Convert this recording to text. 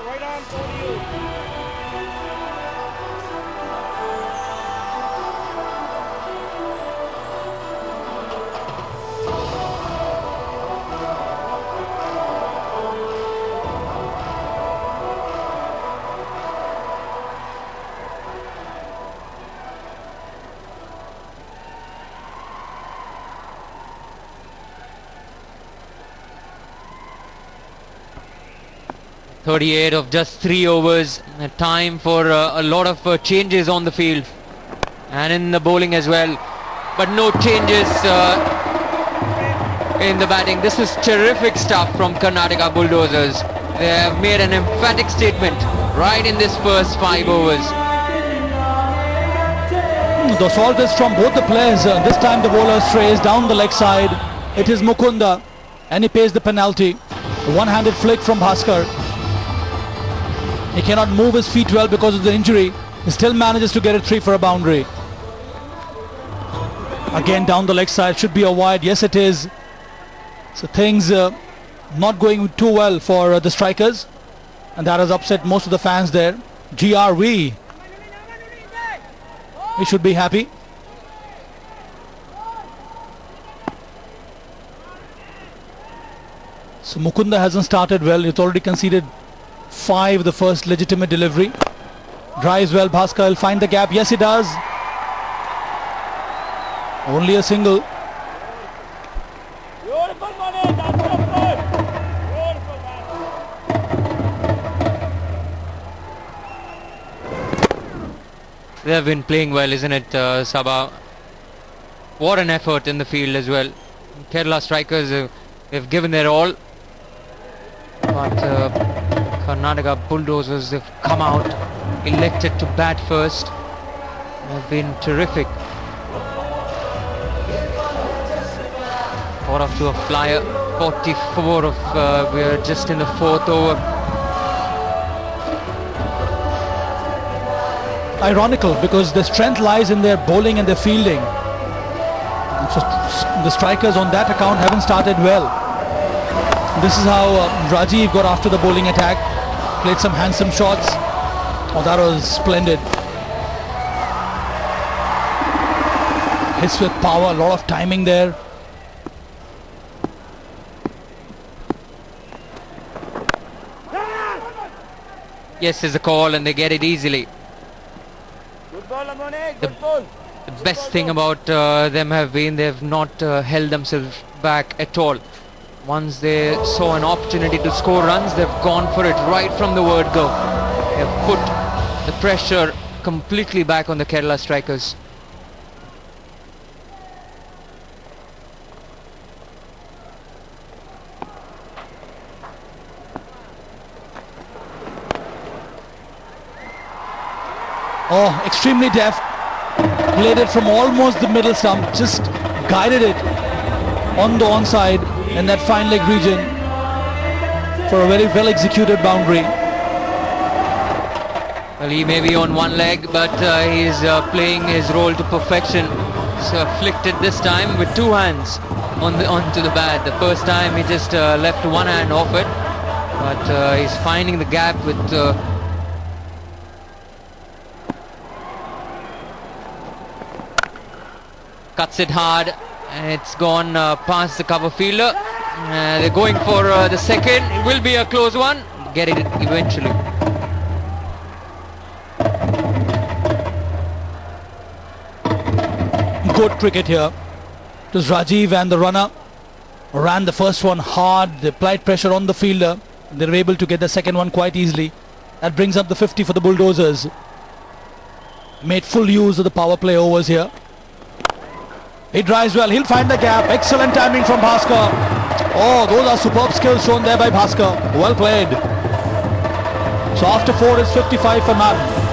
Right arm toward you. .38 of just 3 overs. Time for a lot of changes on the field and in the bowling as well, but no changes in the batting. This is terrific stuff from Karnataka Bulldozers. They have made an emphatic statement right in this first 5 overs. The assault is from both the players. This time the bowler strays down the leg side. It is Mukunda and he pays the penalty. One-handed flick from Bhaskar. He cannot move his feet well because of the injury. He still manages to get it 3 for a boundary. Again down the leg side, should be a wide. Yes, it is. So things not going too well for the strikers, and that has upset most of the fans there. GRV, we should be happy. So Mukunda hasn't started well. It's already conceded 5, the first legitimate delivery. Drives well, Bhaskar will find the gap. Yes, he does. Only a single. Beautiful money, that's so good. Beautiful man. They have been playing well, isn't it, Sabha? What an effort in the field as well. Kerala strikers have given their all, but Karnataka Bulldozers have come out, elected to bat first. Have been terrific. Got off to a flyer. 44 of we're just in the 4th over. Ironical, because the strength lies in their bowling and their fielding. So the strikers on that account haven't started well. This is how Rajiv got after the bowling attack. Played some handsome shots. Oh, that was splendid. Hits with power, a lot of timing there. Yes is a call and they get it easily. Good ball, Amone, good ball. The best thing about them have been they've not held themselves back at all. Once they saw an opportunity to score runs, they've gone for it right from the word go. They've put the pressure completely back on the Kerala strikers. Oh, extremely deft. Played it from almost the middle stump, just guided it on the onside in that fine leg region for a very well executed boundary. Well, he may be on one leg, but he's playing his role to perfection. So flicked it this time with 2 hands onto the bat. The first time he just left one hand off it, but he's finding the gap with cuts it hard, and it's gone past the cover fielder. They're going for the second. It will be a close one. Get it eventually. Good cricket here. It was Rajiv and the runner ran the first one hard. They applied pressure on the fielder. They were able to get the second one quite easily. That brings up the 50 for the Bulldozers. Made full use of the power play overs here. He drives well. He'll find the gap. Excellent timing from Bhaskar. Oh, those are superb skills shown there by Bhaskar. Well played. So after 4 it's 55 for none.